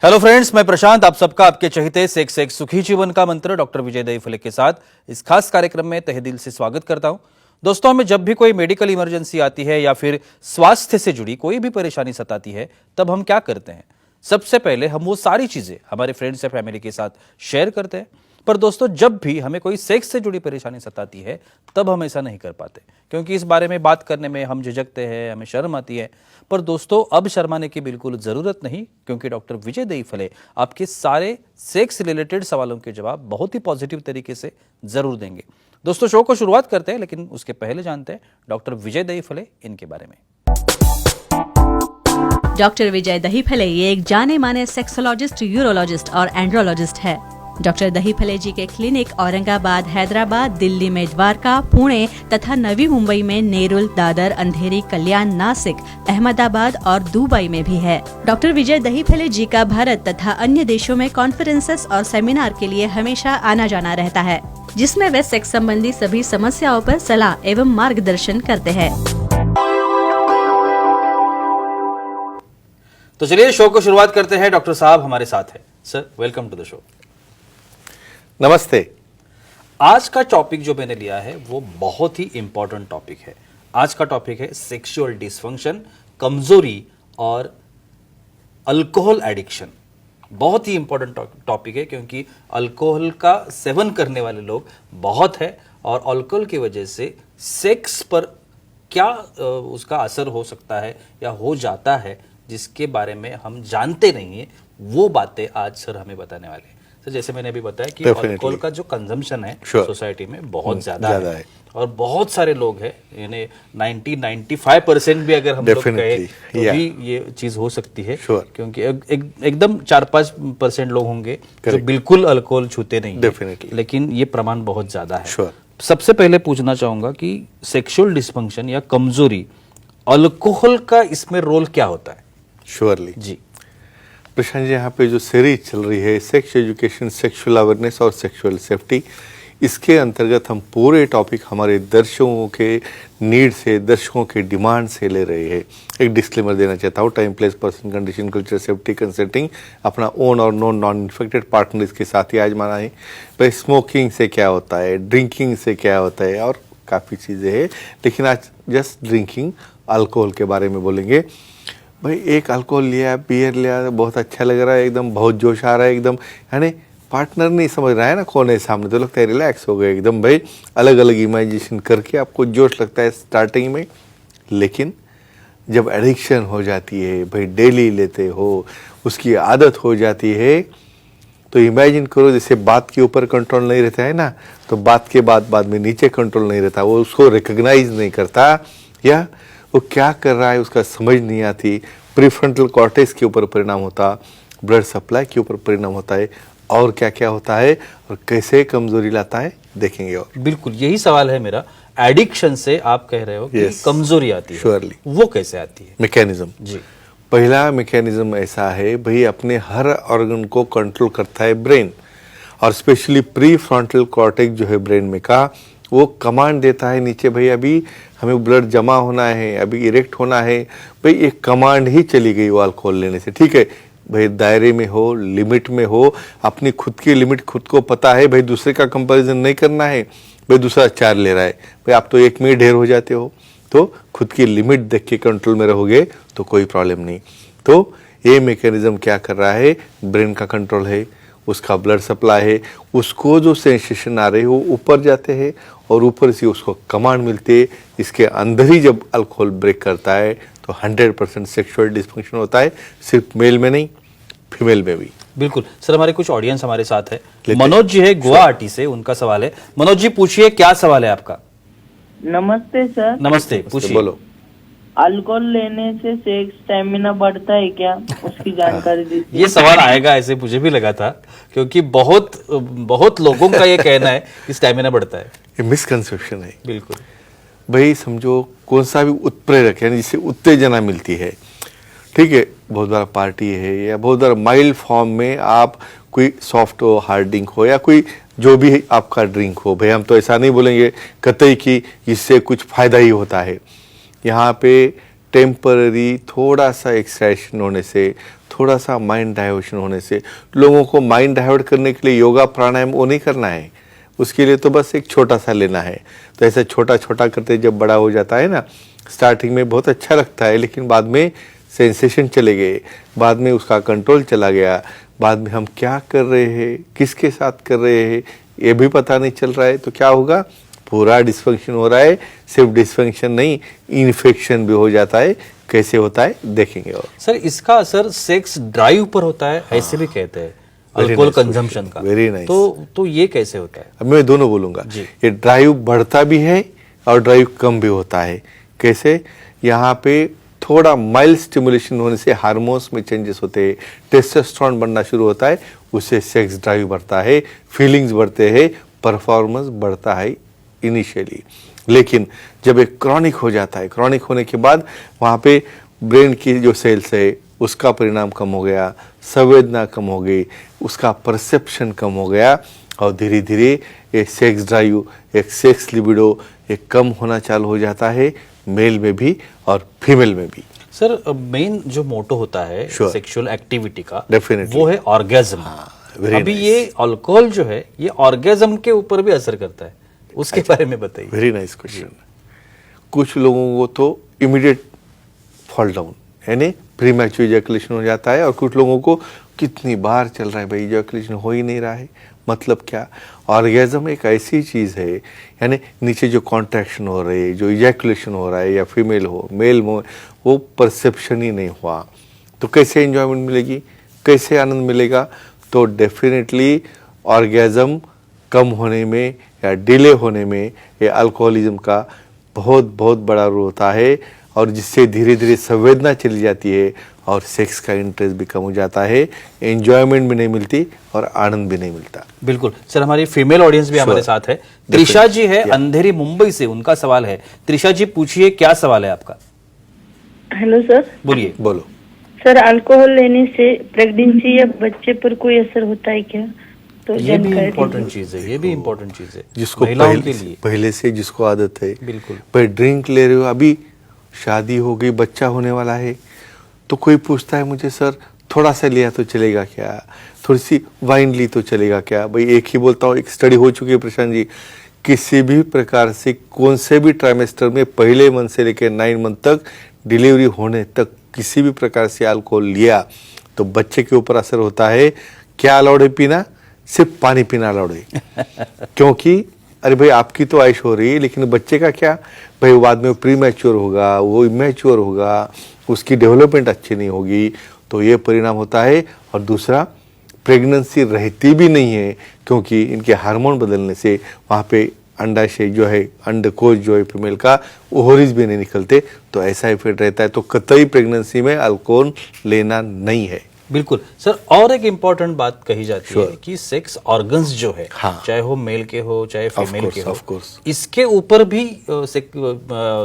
Hello friends, मैं प्रशांत आप सबका आपके चहेते सेक्स एक सुखी जीवन का मंत्र डॉक्टर विजय दही फले के साथ इस खास कार्यक्रम में तहे दिल से स्वागत करता हूं। दोस्तों, हमें जब भी कोई मेडिकल इमरजेंसी आती है या फिर स्वास्थ्य से जुड़ी कोई भी परेशानी सताती है, तब हम क्या करते हैं? सबसे पहले हम वो सारी चीजें हमारे फ्रेंड्स या फैमिली के साथ शेयर करते हैं। पर दोस्तों, जब भी हमें कोई सेक्स से जुड़ी परेशानी सताती है, तब हम ऐसा नहीं कर पाते, क्योंकि इस बारे में बात करने में हम झिझकते हैं, हमें शर्म आती है। पर दोस्तों, अब शर्माने की बिल्कुल ज़रूरत नहीं, क्योंकि डॉक्टर विजय दही फले आपके सारे सेक्स रिलेटेड सवालों के जवाब बहुत ही पॉजिटिव तरीके से ज़रूर देंगे। दोस्तों, शो को शुरुआत करते हैं, लेकिन उसके पहले जानते हैं डॉक्टर विजय दही फले इनके बारे में। डॉक्टर विजय दही फले ये एक जाने माने सेक्सोलॉजिस्ट, यूरोलॉजिस्ट और एंड्रोलॉजिस्ट है। डॉक्टर दही फले जी के क्लिनिक औरंगाबाद, हैदराबाद, दिल्ली में द्वारका, पुणे तथा नवी मुंबई में नेरुल, दादर, अंधेरी, कल्याण, नासिक, अहमदाबाद और दुबई में भी है। डॉक्टर विजय दही फले जी का भारत तथा अन्य देशों में कॉन्फ्रेंसेस और सेमिनार के लिए हमेशा आना जाना रहता है, जिसमें वे सेक्स संबंधी सभी समस्याओं पर सलाह एवं मार्गदर्शन करते हैं। तो चलिए शो को शुरुआत करते हैं। डॉक्टर साहब हमारे साथ है। Sir, welcome to the show. नमस्ते। आज का टॉपिक जो मैंने लिया है वो बहुत ही इंपॉर्टेंट टॉपिक है। आज का टॉपिक है सेक्सुअल डिसफंक्शन, कमजोरी और अल्कोहल एडिक्शन। बहुत ही इंपॉर्टेंट टॉपिक है, क्योंकि अल्कोहल का सेवन करने वाले लोग बहुत है और अल्कोहल की वजह से सेक्स पर क्या उसका असर हो सकता है या हो जाता है, जिसके बारे में हम जानते नहीं है, वो बातें आज सर हमें बताने वाले हैं। सर, जैसे मैंने अभी बताया कि अल्कोहल का जो कंजम्पशन है सोसाइटी में बहुत ज्यादा है और बहुत सारे लोग हैं, यानी 90-95% भी अगर हम लोग कहे तो भी ये चीज हो सकती है, क्योंकि एकदम 4-5% लोग होंगे जो बिल्कुल अल्कोहल छूते नहीं है, लेकिन ये प्रमाण बहुत ज्यादा है। सबसे पहले पूछना चाहूंगा कि सेक्सुअल डिसफंक्शन या कमजोरी, अल्कोहल का इसमें रोल क्या होता है? श्योरली जी प्रशांत जी, यहाँ पे जो सीरीज चल रही है सेक्स एजुकेशन, सेक्सुअल अवेयरनेस और सेक्सुअल सेफ्टी, इसके अंतर्गत हम पूरे टॉपिक हमारे दर्शकों के नीड से, दर्शकों के डिमांड से ले रहे हैं। एक डिस्क्लेमर देना चाहता हूँ, time, place, person, condition, culture, safety, consulting अपना ओन और नॉन इन्फेक्टेड पार्टनर इसके साथ ही आजमाना है। भाई, स्मोकिंग से क्या होता है, ड्रिंकिंग से क्या होता है और काफ़ी चीज़ें हैं, लेकिन आज जस्ट ड्रिंकिंग, अल्कोहल के बारे में बोलेंगे। भाई, एक अल्कोहल लिया, बियर लिया, बहुत अच्छा लग रहा है, एकदम बहुत जोश आ रहा है, एकदम यानी पार्टनर नहीं समझ रहा है ना कौन है सामने, तो लगता है रिलैक्स हो गए एकदम। भाई, अलग अलग इमेजिनेशन करके आपको जोश लगता है स्टार्टिंग में, लेकिन जब एडिक्शन हो जाती है, भाई डेली लेते हो, उसकी आदत हो जाती है, तो इमेजिन करो जैसे बात के ऊपर कंट्रोल नहीं रहता है ना, तो बात के बाद में नीचे कंट्रोल नहीं रहता, वो उसको रिकॉग्नाइज नहीं करता या वो क्या कर रहा है उसका समझ नहीं आती। प्रीफ्रंटल कॉर्टेक्स के ऊपर परिणाम होता, ब्लड सप्लाई के ऊपर परिणाम होता है, और क्या क्या होता है और कैसे कमजोरी लाता है देखेंगे। और बिल्कुल यही सवाल है मेरा। एडिक्शन से आप कह रहे हो कि कमजोरी आती है, श्योरली वो कैसे आती है? मैकेनिज्म जी, पहला मैकेनिज्म ऐसा है, भाई अपने हर ऑर्गन को कंट्रोल करता है ब्रेन, और स्पेशली प्री फ्रंटल कॉर्टेक्स जो है ब्रेन में का, वो कमांड देता है नीचे, भाई अभी हमें ब्लड जमा होना है, अभी इरेक्ट होना है। भाई एक कमांड ही चली गई वो अल्कोहल लेने से, ठीक है। भाई दायरे में हो, लिमिट में हो, अपनी खुद की लिमिट खुद को पता है, भाई दूसरे का कंपैरिजन नहीं करना है। भाई दूसरा 4 ले रहा है, भाई आप तो 1 में ढेर हो जाते हो, तो खुद की लिमिट देख के कंट्रोल में रहोगे तो कोई प्रॉब्लम नहीं। तो ये मैकेनिज्म क्या कर रहा है, ब्रेन का कंट्रोल है, उसका ब्लड सप्लाई है, उसको जो सेंसेशन आ रहे हैं वो ऊपर जाते हैं और ऊपर से उसको कमांड मिलती है। इसके अंदर ही जब अल्कोहल ब्रेक करता है तो 100% सेक्सुअल डिसफंक्शन होता है, सिर्फ मेल में नहीं, फीमेल में भी। बिल्कुल सर, हमारे कुछ ऑडियंस हमारे साथ है। मनोज जी है गुवाहाटी से, उनका सवाल है। मनोज जी, पूछिए, क्या सवाल है आपका? नमस्ते सर। नमस्ते, पूछिए। बोलो। अल्कोहल लेने से सेक्स स्टेमिना बढ़ता है क्या, उसकी जानकारी दीजिए। ये सवाल आएगा ऐसे मुझे भी लगा था, क्योंकि बहुत लोगों का ये कहना है कि स्टेमिना बढ़ता है। ये मिसकंसेप्शन है। बिल्कुल भाई समझो, कौन सा भी उत्प्रेरक यानी जिससे उत्तेजना मिलती है, ठीक है, बहुत बार पार्टी है या बहुत बार माइल्ड फॉर्म में आप कोई सॉफ्ट हो, हार्ड ड्रिंक हो या कोई जो भी आपका ड्रिंक हो, भाई हम तो ऐसा नहीं बोलेंगे कतई कि इससे कुछ फायदा ही होता है। यहाँ पे टेम्पररी थोड़ा सा एक्साइटेशन होने से, थोड़ा सा माइंड डाइवर्शन होने से, लोगों को माइंड डाइवर्ट करने के लिए योगा प्राणायाम वो नहीं करना है, उसके लिए तो बस एक छोटा सा लेना है। तो ऐसा छोटा छोटा करते जब बड़ा हो जाता है ना, स्टार्टिंग में बहुत अच्छा लगता है, लेकिन बाद में सेंसेशन चले गए, बाद में उसका कंट्रोल चला गया, बाद में हम क्या कर रहे हैं, किसके साथ कर रहे हैं, ये भी पता नहीं चल रहा है। तो क्या होगा, पूरा डिस्फंक्शन हो रहा है। सिर्फ डिस्फंक्शन नहीं, इन्फेक्शन भी हो जाता है। कैसे होता है देखेंगे। और सर इसका असर सेक्स ड्राइव पर होता है, ऐसे भी कहते हैं, अल्कोहल कंजम्पशन का। Very nice. तो ये कैसे होता है? अब मैं दोनों बोलूंगा। जी। ये ड्राइव बढ़ता भी है और ड्राइव कम भी होता है। कैसे? यहाँ पे थोड़ा माइल्ड स्टिमुलेशन होने से हार्मोन्स में चेंजेस होते हैं, टेस्टोस्टेरोन बनना शुरू होता है, उससे सेक्स ड्राइव बढ़ता है, फीलिंग्स बढ़ते हैं, परफॉर्मेंस बढ़ता है इनिशियली। लेकिन जब एक क्रॉनिक हो जाता है, क्रॉनिक होने के बाद वहाँ पे ब्रेन की जो सेल्स है उसका परिणाम कम हो गया, संवेदना कम हो गई, उसका परसेप्शन कम हो गया, और धीरे धीरे ये सेक्स ड्राइव, एक सेक्स लिबिडो एक कम होना चालू हो जाता है, मेल में भी और फीमेल में भी। सर मेन जो मोटो होता है Sure. सेक्सुअल एक्टिविटी का, Definitely. वो है ऑर्गेज्म। very अभी nice. ये अल्कोहल जो है ये ऑर्गेज्म के ऊपर भी असर करता है, उसके बारे में बताइए। Very nice question. कुछ लोगों को तो इमीडिएट फॉल डाउन यानी प्रीमैच्योर इजैकुलेशन हो जाता है, और कुछ लोगों को कितनी बार चल रहा है भाई इजैकुलेशन हो ही नहीं रहा है। मतलब क्या, ऑर्गेज्म एक ऐसी चीज़ है, यानी नीचे जो कॉन्ट्रैक्शन हो रही है, जो इजैकुलेशन हो रहा है, या फीमेल हो मेल हो, वो परसेप्शन ही नहीं हुआ, तो कैसे एंजॉयमेंट मिलेगी, कैसे आनंद मिलेगा? तो डेफिनेटली ऑर्गेज्म कम होने में या डिले होने में ये अल्कोहलिज्म का बहुत बहुत बड़ा रोल होता है, और जिससे धीरे धीरे संवेदना चली जाती है और सेक्स का इंटरेस्ट भी कम हो जाता है, एंजॉयमेंट भी नहीं मिलती और आनंद भी नहीं मिलता। बिल्कुल सर, हमारी फीमेल ऑडियंस भी हमारे साथ है। त्रिशा जी है अंधेरी मुंबई से, उनका सवाल है। त्रिशा जी पूछिए, क्या सवाल है आपका? Hello sir. बोलिए। बोलो। सर अल्कोहल लेने से प्रेगनेंसी या बच्चे पर कोई असर होता है क्या? तो ये भी जानकारी इम्पोर्टेंट दीजिए। चीज है, ये भी इम्पोर्टेंट चीज है जिसको महिलाओं के लिए। पहले से जिसको आदत है, बिल्कुल। पर ड्रिंक ले रहे हो, अभी शादी हो गई, बच्चा होने वाला है, तो कोई पूछता है मुझे, सर थोड़ा सा लिया तो चलेगा क्या, थोड़ी सी वाइन ली तो चलेगा क्या? भाई एक ही बोलता हूँ, एक स्टडी हो चुकी है प्रशांत जी, किसी भी प्रकार से कौन से भी ट्राइमेस्टर में पहले मंथ से लेकर 9 मंथ तक डिलीवरी होने तक किसी भी प्रकार से अल्कोहल लिया तो बच्चे के ऊपर असर होता है। क्या अलाउड है पीना? सिर्फ पानी पीना अलाउड है। क्योंकि अरे भाई आपकी तो आयुष हो रही है, लेकिन बच्चे का क्या भाई, बाद में प्री मैच्योर होगा, वो इमेच्योर होगा, उसकी डेवलपमेंट अच्छी नहीं होगी, तो ये परिणाम होता है। और दूसरा, प्रेगनेंसी रहती भी नहीं है, क्योंकि इनके हार्मोन बदलने से वहाँ पे अंडाशय जो है, अंडकोश जो है फीमेल का, ओवरीज भी नहीं निकलते, तो ऐसा इफेक्ट रहता है। तो कतई प्रेगनेंसी में अल्कोहल लेना नहीं है। बिल्कुल सर, और एक इम्पोर्टेंट बात कही जाती है Sure. कि सेक्स ऑर्गन्स जो है, हाँ। चाहे वो मेल के हो चाहे फीमेल course, के हो, of course. इसके ऊपर भी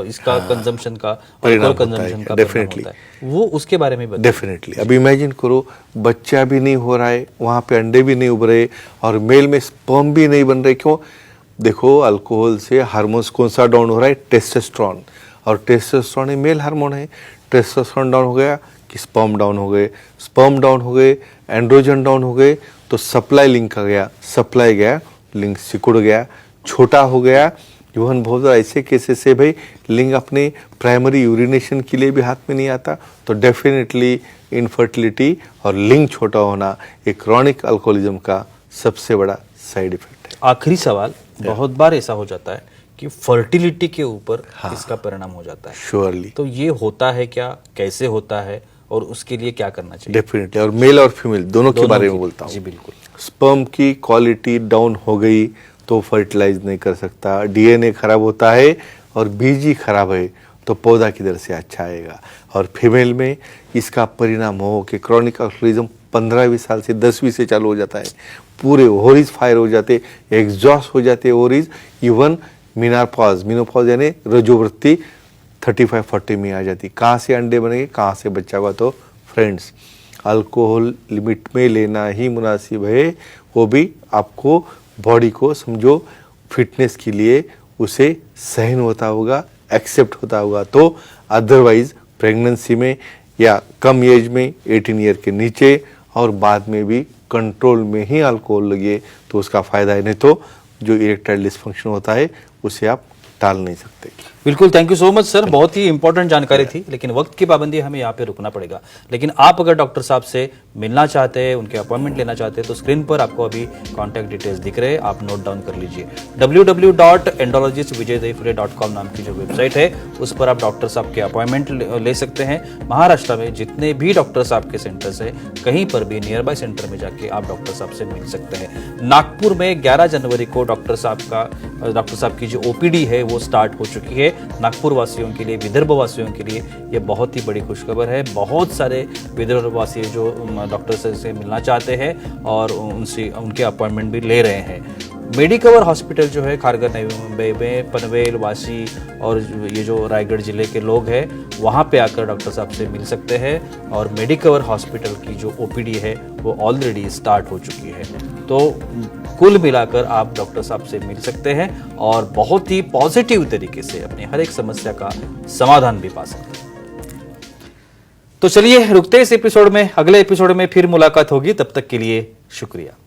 इसका कंजम्पशन का, परिणाम अल्कोहल होता है, कंजम्पशन का परिणाम definitely. होता है। वो उसके बारे में बताइए। डेफिनेटली। अब इमेजिन करो, बच्चा भी नहीं हो रहा है, वहाँ पे अंडे भी नहीं उभ रहे, और मेल में स्पर्म भी नहीं बन रहे। क्यों? देखो, अल्कोहल से हार्मोन्स कौन सा डाउन हो रहा है? टेस्टोस्टेरोन, और टेस्टोस्टेरोन ही मेल हार्मोन है। टेस्टोस्टेरोन डाउन हो गया कि स्पर्म डाउन हो गए, स्पर्म डाउन हो गए, एंड्रोजन डाउन हो गए, तो सप्लाई लिंक का गया, सप्लाई गया, लिंक सिकुड़ गया, छोटा हो गया। इवन बहुत ज़्यादा ऐसे केसेस से भाई लिंग अपने प्राइमरी यूरिनेशन के लिए भी हाथ में नहीं आता, तो डेफिनेटली इनफर्टिलिटी और लिंग छोटा होना एक क्रॉनिक अल्कोहलिज्म का सबसे बड़ा साइड इफेक्ट है। आखिरी सवाल, बहुत बार ऐसा हो जाता है कि फर्टिलिटी के ऊपर इसका परिणाम हो जाता है। श्योरली। तो ये होता है क्या, कैसे होता है, और उसके लिए क्या करना चाहिए? डेफिनेटली। और मेल और फीमेल दोनों के बारे में बोलता जी हूँ। बिल्कुल। स्पर्म की क्वालिटी डाउन हो गई तो फर्टिलाइज नहीं कर सकता, डीएनए खराब होता है, और बीज ही खराब है तो पौधा किधर से अच्छा आएगा। और फीमेल में इसका परिणाम हो कि क्रॉनिक अल्कोहलिज्म 15-20 साल से 10-20 से चालू हो जाता है, पूरे ओवरीज फायर हो जाते, एग्जॉस्ट हो जाते ओवरीज, इवन मिनोपॉज यानी रजोवृत्ति 35-40 में आ जाती। कहाँ से अंडे बनेंगे, कहाँ से बच्चा हुआ? तो फ्रेंड्स, अल्कोहल लिमिट में लेना ही मुनासिब है, वो भी आपको बॉडी को समझो फिटनेस के लिए उसे सहन होता होगा, एक्सेप्ट होता होगा। तो अदरवाइज प्रेगनेंसी में या कम एज में 18 ईयर के नीचे और बाद में भी कंट्रोल में ही अल्कोहल लगे तो उसका फायदा है, नहीं तो जो इरेक्टाइल डिस्फंक्शन होता है उसे आप टाल नहीं सकते। बिल्कुल, thank you so much sir, बहुत ही इंपॉर्टेंट जानकारी थी, लेकिन वक्त की पाबंदी हमें यहाँ पे रुकना पड़ेगा। लेकिन आप अगर डॉक्टर साहब से मिलना चाहते हैं, उनके अपॉइंटमेंट लेना चाहते हैं, तो स्क्रीन पर आपको अभी कॉन्टैक्ट डिटेल्स दिख रहे हैं, आप नोट डाउन कर लीजिए। www.andrologistvijaydahipale.com नाम की जो वेबसाइट है उस पर आप डॉक्टर साहब के अपॉइंटमेंट ले सकते हैं। महाराष्ट्र में जितने भी डॉक्टर साहब के सेंटर्स है, कहीं पर भी नियर बाय सेंटर में जाके आप डॉक्टर साहब से मिल सकते हैं। नागपुर में 11 जनवरी को डॉक्टर साहब की जो ओपीडी है वो स्टार्ट हो चुकी है। नागपुर वासियों के लिए, विदर्भ वासियों के लिए ये बहुत ही बड़ी खुशखबर है। बहुत सारे विदर्भ वासी जो डॉक्टर से मिलना चाहते हैं और उनके अपॉइंटमेंट भी ले रहे हैं। मेडिकवर हॉस्पिटल जो है खारघर नवी मुंबई में, पनवेल, वाशी और ये जो रायगढ़ जिले के लोग हैं वहाँ पे आकर डॉक्टर साहब से मिल सकते हैं। और मेडिकवर हॉस्पिटल की जो ओपीडी है वो ऑलरेडी स्टार्ट हो चुकी है। तो कुल मिलाकर आप डॉक्टर साहब से मिल सकते हैं और बहुत ही पॉजिटिव तरीके से अपनी हर एक समस्या का समाधान भी पा सकते हैं। तो चलिए रुकते इस एपिसोड में, अगले एपिसोड में फिर मुलाकात होगी, तब तक के लिए शुक्रिया।